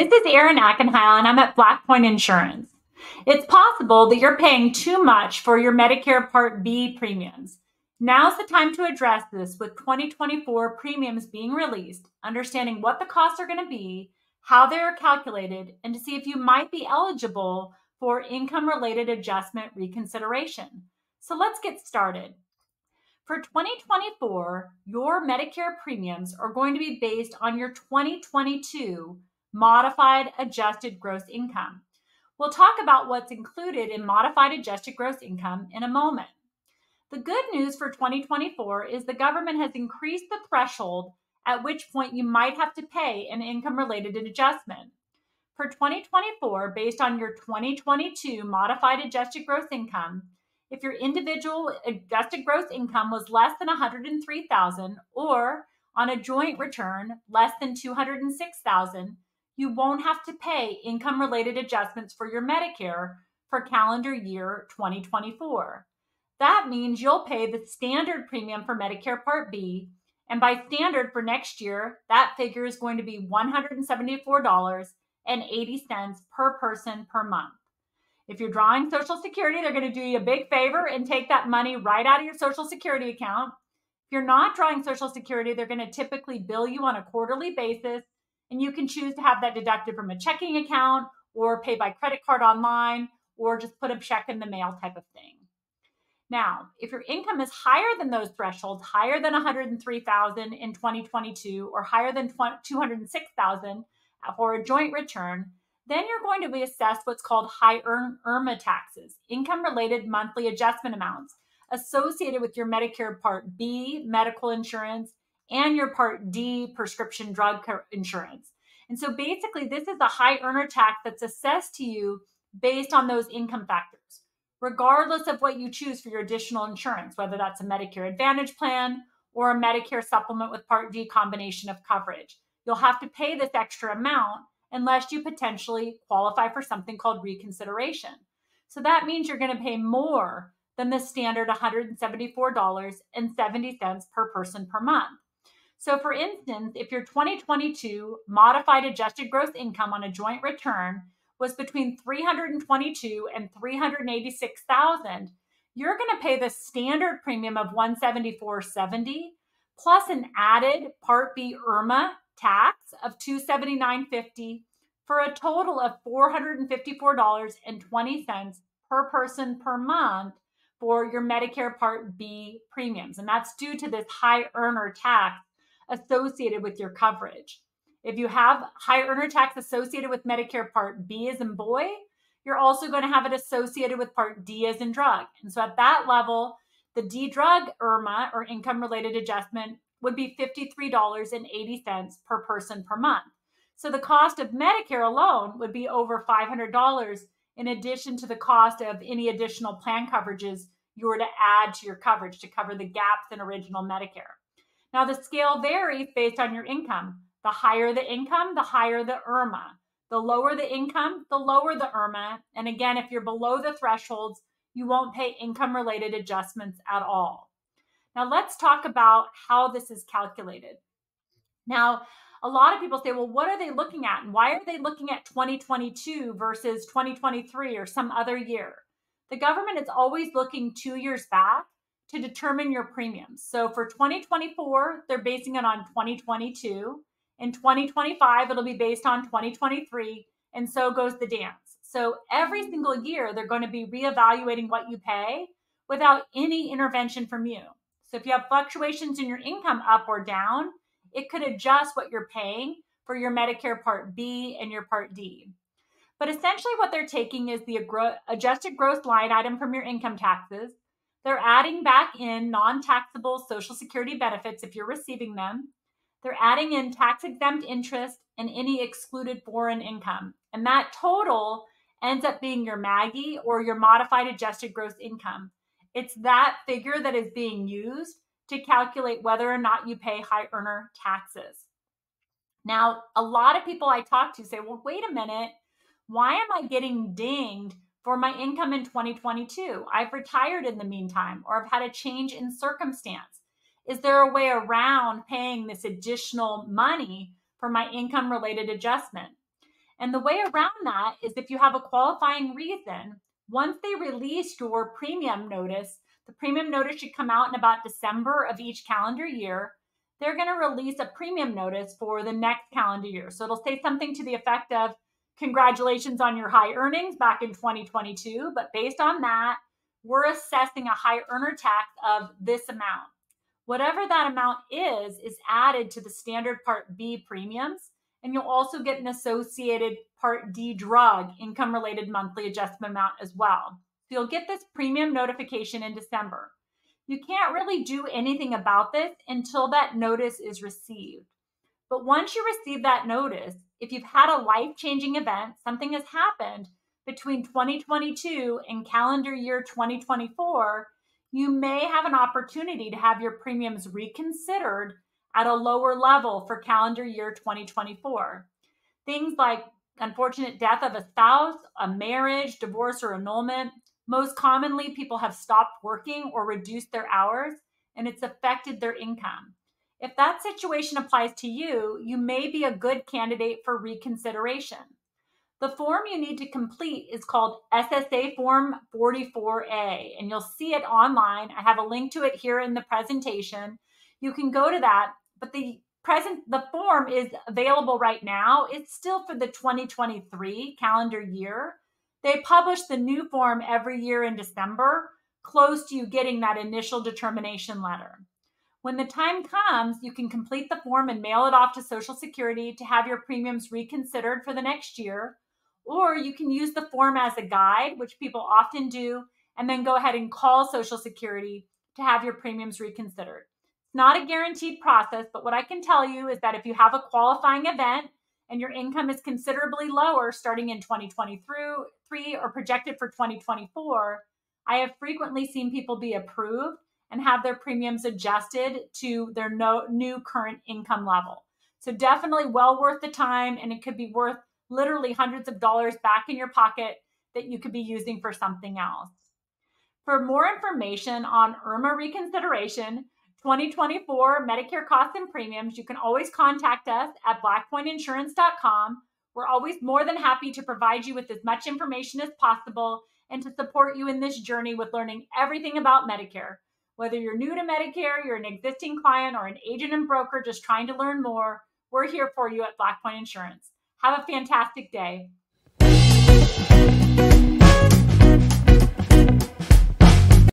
This is Erin Ackenheil, and I'm at Black Point Insurance. It's possible that you're paying too much for your Medicare Part B premiums. Now's the time to address this with 2024 premiums being released, understanding what the costs are going to be, how they are calculated, and to see if you might be eligible for income-related adjustment reconsideration. So let's get started. For 2024, your Medicare premiums are going to be based on your 2022 modified adjusted gross income. We'll talk about what's included in modified adjusted gross income in a moment. The good news for 2024 is the government has increased the threshold at which point you might have to pay an income-related adjustment. For 2024, based on your 2022 modified adjusted gross income, if your individual adjusted gross income was less than $103,000 or on a joint return less than $206,000, you won't have to pay income-related adjustments for your Medicare for calendar year 2024. That means you'll pay the standard premium for Medicare Part B, and by standard for next year, that figure is going to be $174.80 per person per month. If you're drawing Social Security, they're going to do you a big favor and take that money right out of your Social Security account. If you're not drawing Social Security, they're going to typically bill you on a quarterly basis, and you can choose to have that deducted from a checking account or pay by credit card online or just put a check in the mail type of thing. Now, if your income is higher than those thresholds, higher than $103,000 in 2022 or higher than $206,000 for a joint return, then you're going to be assessed what's called high IRMA taxes, income-related monthly adjustment amounts associated with your Medicare Part B medical insurance and your Part D prescription drug insurance. And so basically, this is a high earner tax that's assessed to you based on those income factors, regardless of what you choose for your additional insurance, whether that's a Medicare Advantage plan or a Medicare supplement with Part D combination of coverage. You'll have to pay this extra amount unless you potentially qualify for something called reconsideration. So that means you're going to pay more than the standard $174.70 per person per month. So for instance, if your 2022 modified adjusted gross income on a joint return was between $322,000 and $386,000, you're going to pay the standard premium of $174.70 plus an added Part B IRMA tax of $279.50 for a total of $454.20 per person per month for your Medicare Part B premiums. And that's due to this high earner tax associated with your coverage. If you have high earner tax associated with Medicare Part B as in boy, you're also going to have it associated with Part D as in drug. And so at that level, the D drug IRMA or income related adjustment would be $53.80 per person per month. So the cost of Medicare alone would be over $500 in addition to the cost of any additional plan coverages you were to add to your coverage to cover the gaps in original Medicare. Now the scale varies based on your income. The higher the income, the higher the IRMA. The lower the income, the lower the IRMA. And again, if you're below the thresholds, you won't pay income-related adjustments at all. Now let's talk about how this is calculated. Now, a lot of people say, well, what are they looking at? And why are they looking at 2022 versus 2023 or some other year? The government is always looking 2 years back to determine your premiums. So for 2024, they're basing it on 2022. In 2025, it'll be based on 2023, and so goes the dance. So every single year, they're going to be reevaluating what you pay without any intervention from you. So if you have fluctuations in your income up or down, it could adjust what you're paying for your Medicare Part B and your Part D. But essentially what they're taking is the adjusted gross line item from your income taxes. They're adding back in non-taxable Social Security benefits if you're receiving them. They're adding in tax-exempt interest and any excluded foreign income. And that total ends up being your MAGI or your modified adjusted gross income. It's that figure that is being used to calculate whether or not you pay high earner taxes. Now, a lot of people I talk to say, well, wait a minute, why am I getting dinged for my income in 2022? I've retired in the meantime, or I've had a change in circumstance. Is there a way around paying this additional money for my income-related adjustment? And the way around that is if you have a qualifying reason, once they release your premium notice, the premium notice should come out in about December of each calendar year. They're going to release a premium notice for the next calendar year. So it'll say something to the effect of, congratulations on your high earnings back in 2022. But based on that, we're assessing a high earner tax of this amount. Whatever that amount is added to the standard Part B premiums. And you'll also get an associated Part D drug income related monthly adjustment amount as well. So you'll get this premium notification in December. You can't really do anything about this until that notice is received. But once you receive that notice, if you've had a life-changing event, something has happened between 2022 and calendar year 2024, you may have an opportunity to have your premiums reconsidered at a lower level for calendar year 2024. Things like unfortunate death of a spouse, a marriage, divorce, or annulment. Most commonly, people have stopped working or reduced their hours, and it's affected their income. If that situation applies to you, you may be a good candidate for reconsideration. The form you need to complete is called SSA Form 44A, and you'll see it online. I have a link to it here in the presentation. You can go to that, but the form is available right now. It's still for the 2023 calendar year. They publish the new form every year in December, close to you getting that initial determination letter. When the time comes, you can complete the form and mail it off to Social Security to have your premiums reconsidered for the next year. Or you can use the form as a guide, which people often do, and then go ahead and call Social Security to have your premiums reconsidered. It's not a guaranteed process, but what I can tell you is that if you have a qualifying event and your income is considerably lower starting in 2023 or projected for 2024, I have frequently seen people be approved and have their premiums adjusted to their new current income level. So definitely well worth the time, and it could be worth literally hundreds of dollars back in your pocket that you could be using for something else. For more information on IRMA reconsideration, 2024 Medicare costs and premiums, you can always contact us at blackpointinsurance.com. We're always more than happy to provide you with as much information as possible and to support you in this journey with learning everything about Medicare. Whether you're new to Medicare, you're an existing client, or an agent and broker just trying to learn more, we're here for you at Black Point Insurance. Have a fantastic day.